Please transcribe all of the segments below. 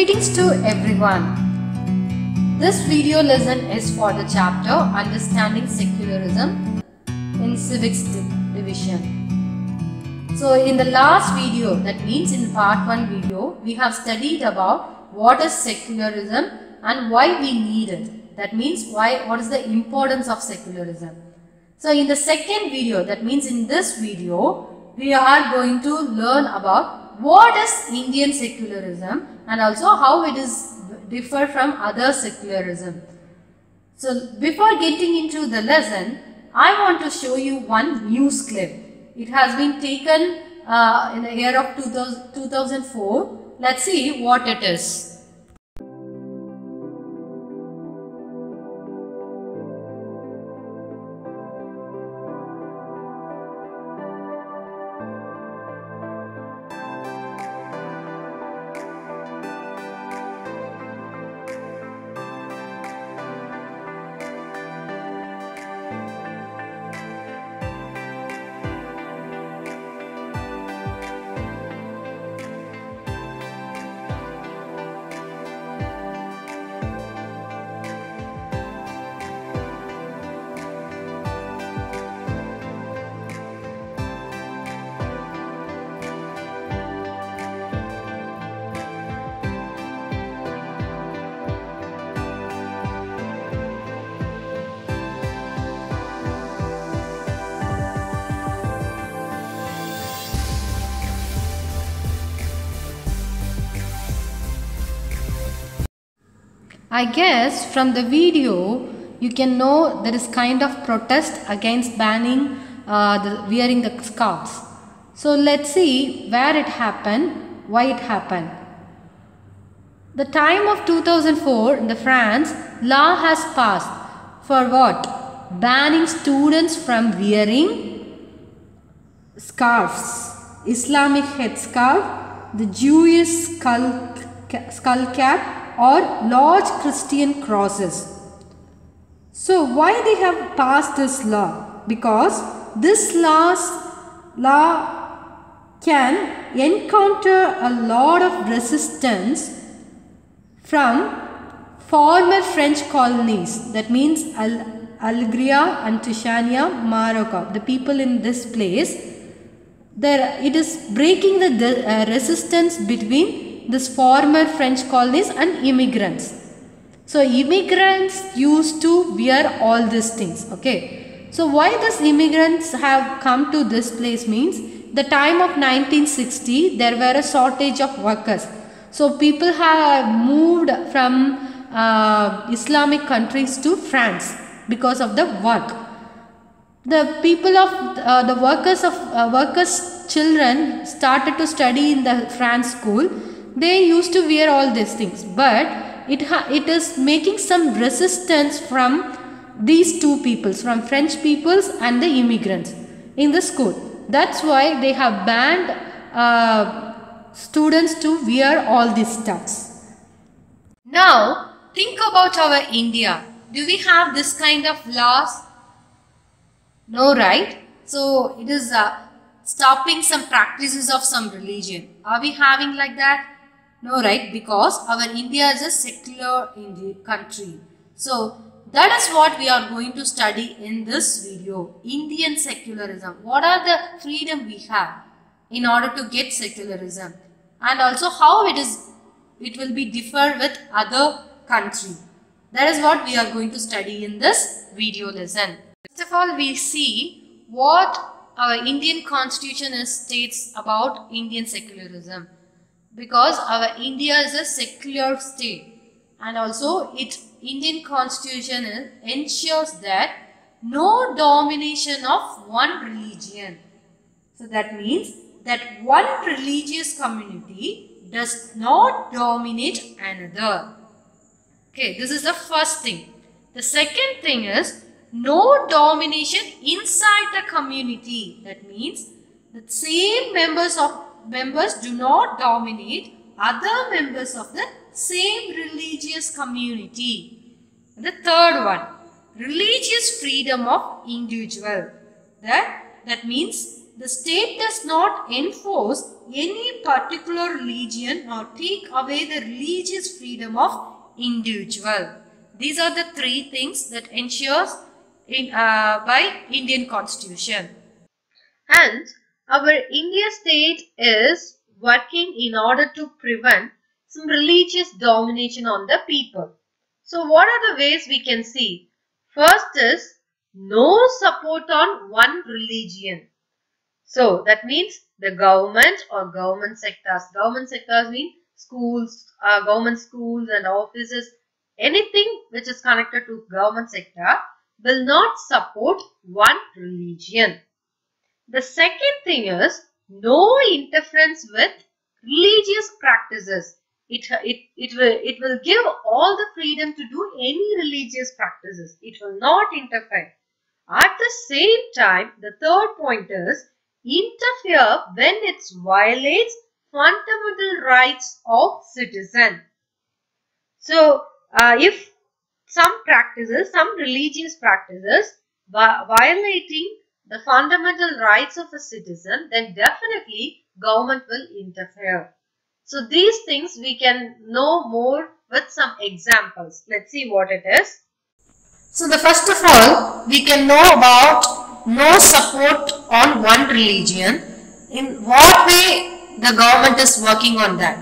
Greetings to everyone. This video lesson is for the chapter Understanding Secularism in Civics Division. So in the last video, that means in part 1 video, we have studied about what is secularism and why we need it. That means what is the importance of secularism. So in the second video, that means in this video, we are going to learn about what is Indian secularism and also how it is differ from other secularism. So before getting into the lesson, I want to show you one news clip. It has been taken in the year of 2004. Let's see what it is. I guess from the video you can know there is kind of protest against banning wearing the scarves. So let's see where it happened, why it happened. The time of 2004 in France, law has passed for what? Banning students from wearing scarves, Islamic headscarf, the Jewish skull cap, or large Christian crosses. So why they have passed this law? Because this law can encounter a lot of resistance from former French colonies. That means Algeria and Tunisia, Morocco. The people in this place, it is breaking the resistance between this former French colonies and immigrants. So immigrants used to wear all these things. Okay. So why these immigrants have come to this place means the time of 1960 there were a shortage of workers. So people have moved from Islamic countries to France because of the work. The people of the workers children started to study in the France school. They used to wear all these things, but it is making some resistance from these two peoples, from French peoples and the immigrants in the school. That's why they have banned students to wear all these stuffs. Now think about our India. Do we have this kind of laws? No, right? So it is stopping some practices of some religion. Are we having like that? No, right? Because our India is a secular country. So that is what we are going to study in this video. Indian secularism. What are the freedom we have in order to get secularism, and also how it will be differ with other country. That is what we are going to study in this video lesson. First of all, we see what our Indian constitution states about Indian secularism. Because our India is a secular state, and also Indian constitution ensures that no domination of one religion. So that means that one religious community does not dominate another. Okay, this is the first thing. The second thing is no domination inside the community. That means the same members do not dominate other members of the same religious community. And the third one, religious freedom of individual. That means the state does not enforce any particular religion or take away the religious freedom of individual. These are the three things that ensures by Indian Constitution. And our India state is working in order to prevent some religious domination on the people. So what are the ways we can see? First is no support on one religion. So that means the government or government sectors. Government sectors mean schools, government schools and offices. Anything which is connected to government sector will not support one religion. The second thing is no interference with religious practices. It will give all the freedom to do any religious practices. It will not interfere. At the same time, the third point is interfere when it violates fundamental rights of citizen. So, if some religious practices violating the fundamental rights of a citizen, then definitely government will interfere. So these things we can know more with some examples. Let's see what it is. So the first of all, we can know about no support on one religion. In what way the government is working on that?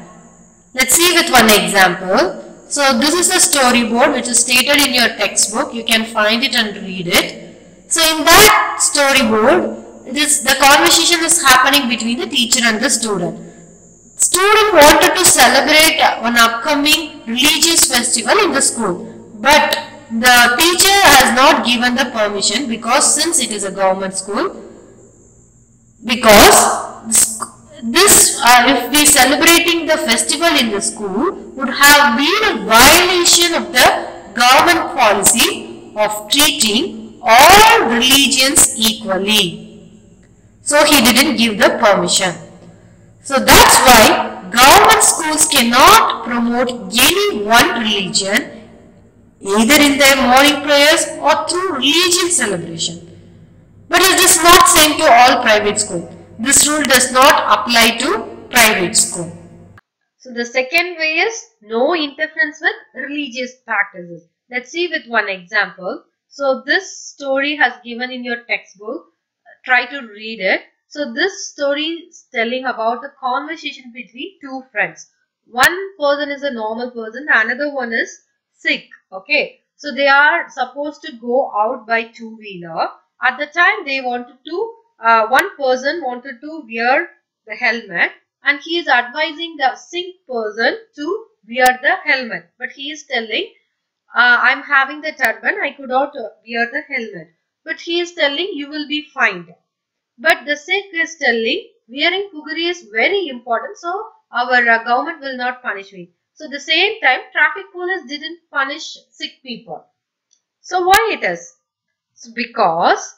Let's see with one example. So this is a storyboard which is stated in your textbook. You can find it and read it. So in that storyboard, the conversation is happening between the teacher and the student. Student wanted to celebrate an upcoming religious festival in the school, but the teacher has not given the permission because since it is a government school, because this if we celebrating the festival in the school would have been a violation of the government policy of treating all religions equally. So he didn't give the permission. So that's why government schools cannot promote any one religion either in their morning prayers or through religious celebration. But it is not same to all private schools. This rule does not apply to private school. So the second way is no interference with religious practices. Let's see with one example. So this story has given in your textbook. Try to read it. So this story is telling about the conversation between two friends. One person is a normal person, another one is sick. Okay. So they are supposed to go out by two-wheeler. At the time they wanted to, one person wanted to wear the helmet and he is advising the sick person to wear the helmet. But he is telling, I'm having the turban, I could not wear the helmet. But he is telling you will be fined. But the sick is telling wearing puguri is very important, so our government will not punish me. So the same time traffic police didn't punish sick people. So why it is? So because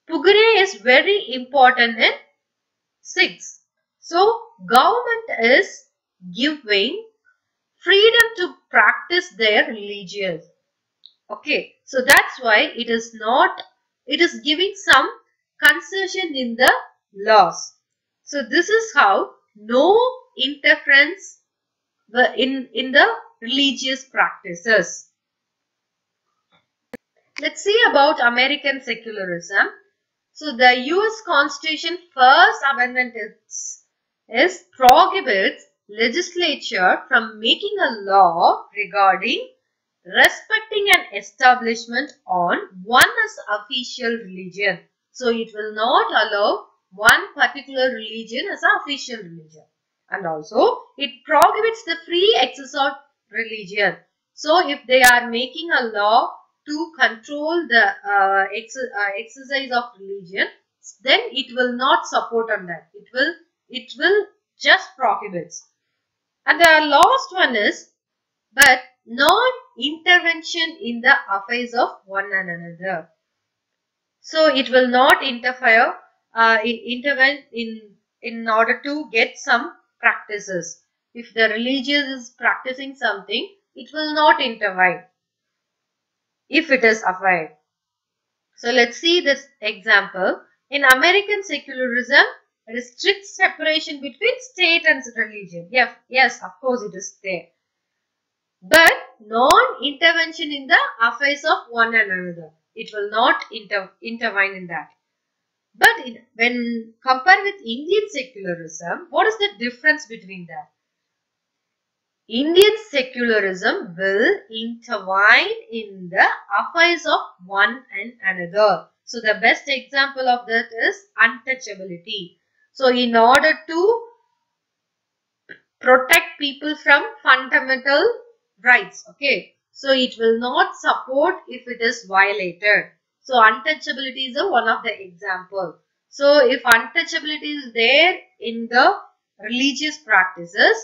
puguri is very important in Sikhs. So government is giving freedom to practice their religion. Okay, so that's why it is giving some concession in the laws. So this is how no interference in the religious practices. Let's see about American secularism. So the US Constitution first amendment is prohibits legislature from making a law regarding respecting an establishment on one's official religion. So it will not allow one particular religion as an official religion. And also it prohibits the free exercise of religion. So if they are making a law to control the exercise of religion, then it will not support on that. It will just prohibits. And the last one is, but not intervention in the affairs of one another. So it will not interfere, intervene in order to get some practices. If the religious is practicing something, it will not intervene if it is affair. So let's see this example. In American secularism, there is strict separation between state and religion. Yes, of course it is there. But non-intervention in the affairs of one another. It will not intervene in that. But when compared with Indian secularism, what is the difference between that? Indian secularism will intervene in the affairs of one and another. So the best example of that is untouchability. So in order to protect people from fundamental rights, okay, so it will not support if it is violated. So untouchability is one of the example. So if untouchability is there in the religious practices,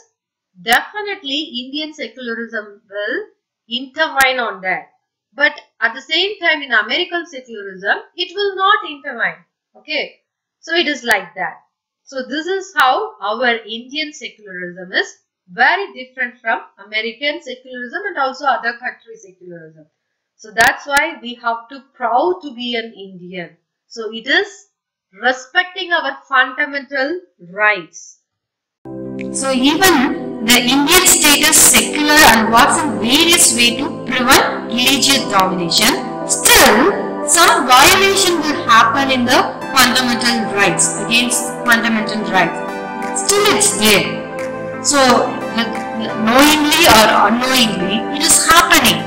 definitely Indian secularism will intervene on that. But at the same time in American secularism, it will not intervene. Okay. So it is like that. So this is how our Indian secularism is very different from American secularism and also other country secularism. So that's why we have to proud to be an Indian. So it is respecting our fundamental rights. So even the Indian state is secular and works in various ways to prevent religious domination. Still, some violation will happen in the fundamental rights, against fundamental rights. Still it's there. So knowingly or unknowingly, it is happening.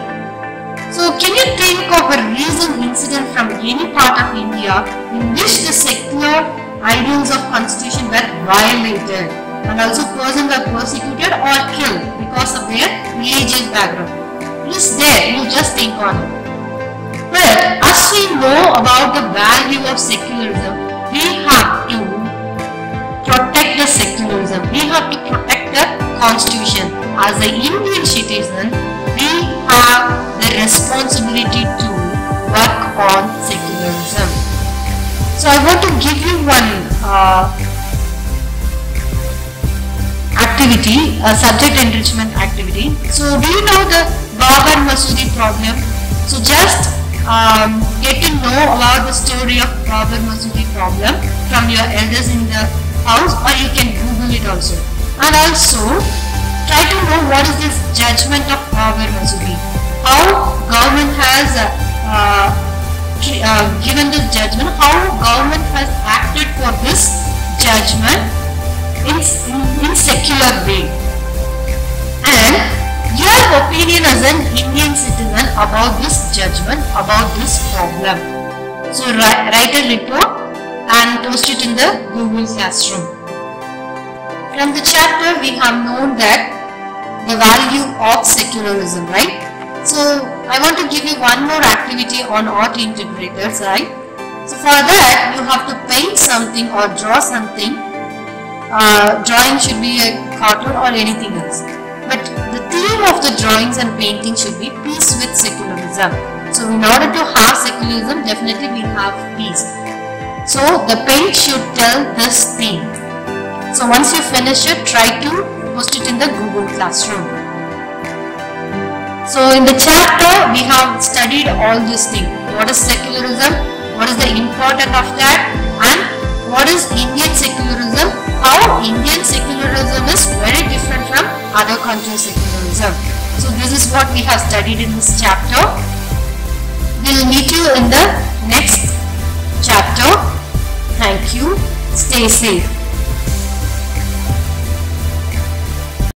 So can you think of a recent incident from any part of India in which the secular ideals of constitution were violated and also persons were persecuted or killed because of their religious background? It is there, you just think on it. But as we know about the value of secularism, we have to protect the secularism. We have to protect the constitution. As an Indian citizen, we have the responsibility to work on secularism. So I want to give you one activity, a subject enrichment activity. So do you know the Babar Masjid problem? So just get to know about the story of Babar Masjid problem from your elders in the house, or you can Google it also. And also try to know what is this judgment of Babar Masjid. How government has given this judgment, how government has acted for this judgment in secular way, and your opinion as an Indian citizen about this judgment, about this problem. So write a report and post it in the Google Classroom. From the chapter we have known that the value of secularism, right? So I want to give you one more activity on art integrators, right? So for that you have to paint something or draw something. Drawing should be a cartoon or anything else. But the theme of the drawings and painting should be peace with secularism. So in order to have secularism, definitely we have peace. So the paint should tell this theme. So once you finish it, try to post it in the Google Classroom. So in the chapter, we have studied all these things. What is secularism? What is the importance of that? And what is Indian secularism? How Indian secularism is very different from other countries' secularism. So this is what we have studied in this chapter. We will meet you in the next chapter. Thank you. Stay safe.